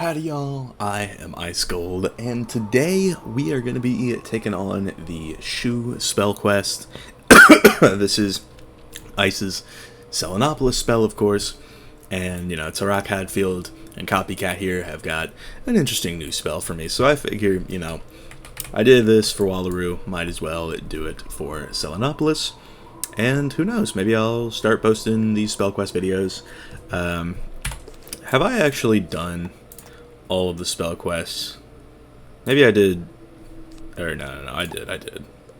Howdy y'all, I am Ice Gold, and today we are going to be taking on the Shu spell quest. This is Ice's Selenopolis spell, of course, and you know, Tarak Hadfield and Copycat here have got an interesting new spell for me, so I figure, you know, I did this for Wallaru, might as well do it for Selenopolis, and who knows, maybe I'll start posting these spell quest videos. Have I actually done all of the spell quests? Maybe I did, or no, I did,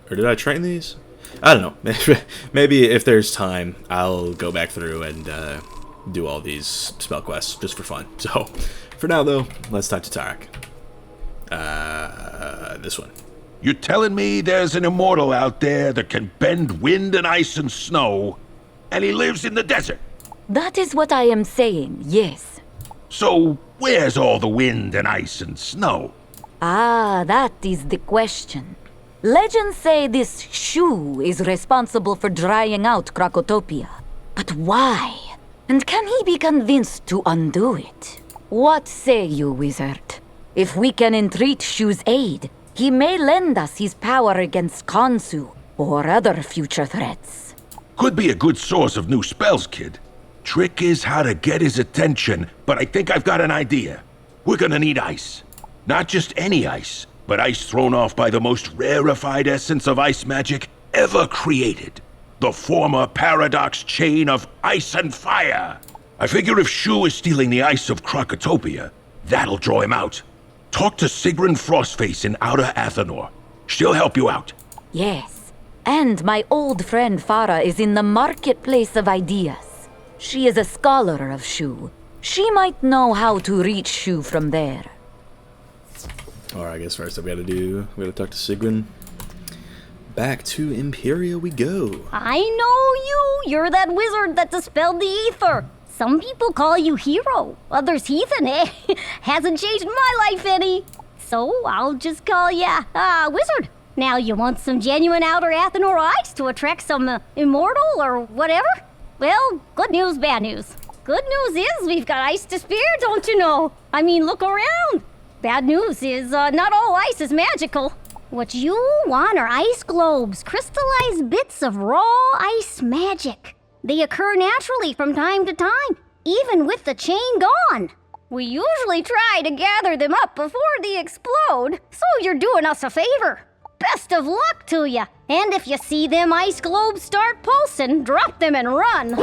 or did I train these? I don't know, maybe if there's time, I'll go back through and do all these spell quests, just for fun. So, for now though, let's talk to Tarak. This one. You're telling me there's an immortal out there that can bend wind and ice and snow, and he lives in the desert? That is what I am saying, yes. So, where's all the wind and ice and snow? Ah, that is the question. Legends say this Shu is responsible for drying out Krakotopia. But why? And can he be convinced to undo it? What say you, wizard? If we can entreat Shu's aid, he may lend us his power against Khonsu or other future threats. Could be a good source of new spells, kid. Trick is how to get his attention, but I think I've got an idea. We're gonna need ice. Not just any ice, but ice thrown off by the most rarefied essence of ice magic ever created. The former paradox chain of ice and fire. I figure if Shu is stealing the ice of Krakotopia, that'll draw him out. Talk to Sigrun Frostface in Outer Athenor. She'll help you out. Yes, and my old friend Farah is in the marketplace of ideas. She is a scholar of Shu. She might know how to reach Shu from there. Alright, I guess first we gotta talk to Sigrun. Back to Imperia we go. I know you! You're that wizard that dispelled the ether! Some people call you hero, others heathen, eh? Hasn't changed my life any! So I'll just call ya, wizard. Now you want some genuine Outer Athenor ice to attract some immortal or whatever? Well, good news, bad news. Good news is we've got ice to spare, don't you know? I mean, look around. Bad news is not all ice is magical. What you want are ice globes, crystallized bits of raw ice magic. They occur naturally from time to time, even with the chain gone. We usually try to gather them up before they explode, so you're doing us a favor. Best of luck to ya. And if you see them ice globes start pulsing, drop them and run.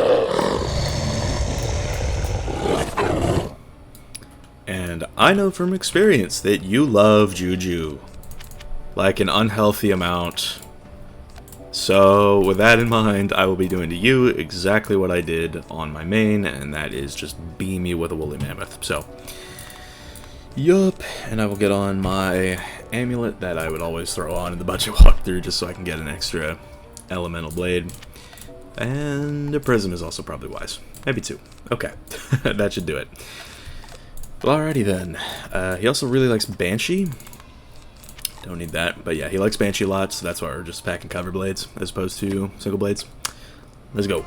And I know from experience that you love juju. Like an unhealthy amount. So, with that in mind, I will be doing to you exactly what I did on my main, and that is just beam you with a woolly mammoth. So, yup, and I will get on my amulet that I would always throw on in the budget walkthrough just so I can get an extra elemental blade. And a prism is also probably wise. Maybe two. Okay, that should do it. Well, alrighty then. He also really likes Banshee. Don't need that, but yeah, he likes Banshee a lot, so that's why we're just packing cover blades as opposed to single blades. Let's go.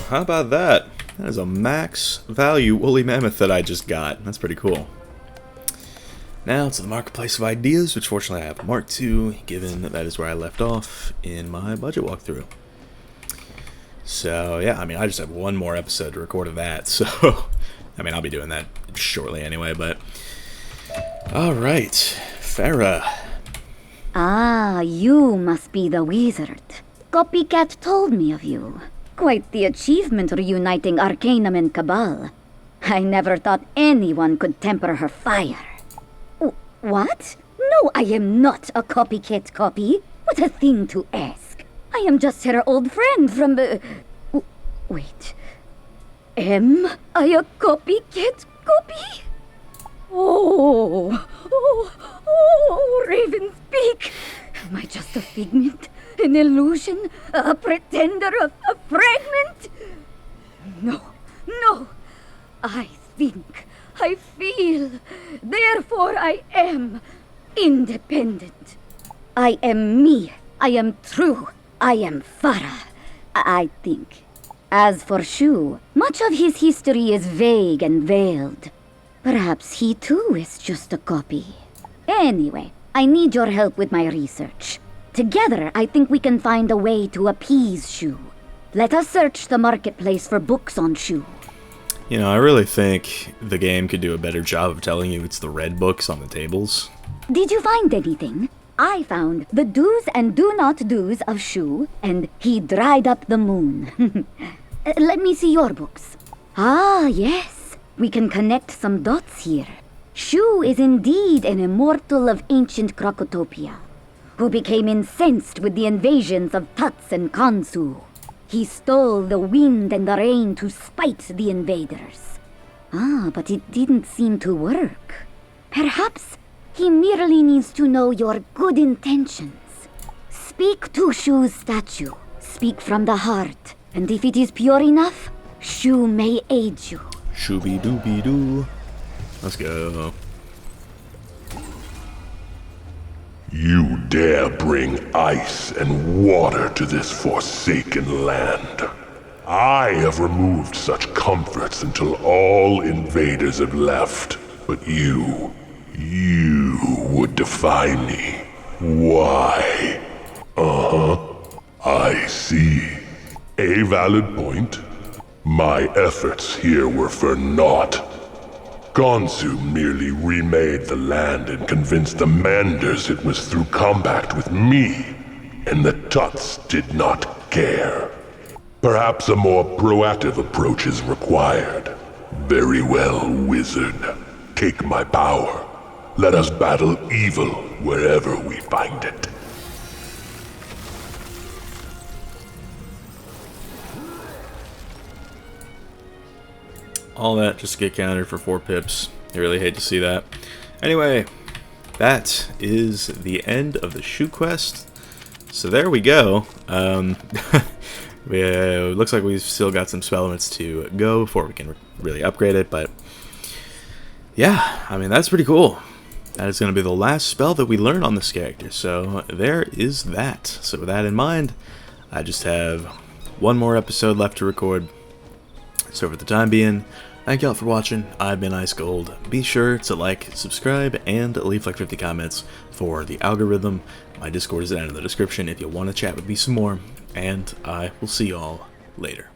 How about that? That is a max value woolly mammoth that I just got. That's pretty cool. Now to the marketplace of ideas, which fortunately I have marked to, given that is where I left off in my budget walkthrough. So yeah, I mean, I just have one more episode to record of that, so I mean, I'll be doing that shortly anyway, but alright, Farah. Ah, you must be the wizard. Copycat told me of you. Quite the achievement reuniting Arcanum and Cabal. I never thought anyone could temper her fire. What? No, I am not a copycat copy. What a thing to ask. I am just her old friend from wait. Am I a copycat copy? Oh, Raven's Peak. Am I just a figment? An illusion? A pretender? A fragment? No. I think, I feel, therefore I am independent. I am me. I am true. I am Farah, I think. As for Shu, much of his history is vague and veiled. Perhaps he too is just a copy. Anyway, I need your help with my research. Together, I think we can find a way to appease Shu. Let us search the marketplace for books on Shu. You know, I really think the game could do a better job of telling you it's the red books on the tables. Did you find anything? I found the do's and do not do's of Shu, and he dried up the moon. Let me see your books. Ah, yes. We can connect some dots here. Shu is indeed an immortal of ancient Crocotopia, who became incensed with the invasions of Tuts and Kansu. He stole the wind and the rain to spite the invaders. Ah, but it didn't seem to work. Perhaps he merely needs to know your good intentions. Speak to Shu's statue. Speak from the heart. And if it is pure enough, Shu may aid you. Shu-Bi-Dooby-Do. Let's go. You dare bring ice and water to this forsaken land. I have removed such comforts until all invaders have left. But you would defy me. Why? I see. A valid point. My efforts here were for naught. Gonsu merely remade the land and convinced the Manders it was through combat with me, and the Tuts did not care. Perhaps a more proactive approach is required. Very well, wizard. Take my power. Let us battle evil wherever we find it. All that just to get countered for 4 pips. I really hate to see that. Anyway, that is the end of the Shu quest. So there we go. It looks like we've still got some spell limits to go before we can really upgrade it, but yeah, I mean, that's pretty cool. That is going to be the last spell that we learn on this character, so there is that. So with that in mind, I just have one more episode left to record. So for the time being, thank y'all for watching. I've been Ice Gold. Be sure to like, subscribe, and leave like 50 comments for the algorithm. My Discord is down in the description if you want to chat with me some more, and I will see y'all later.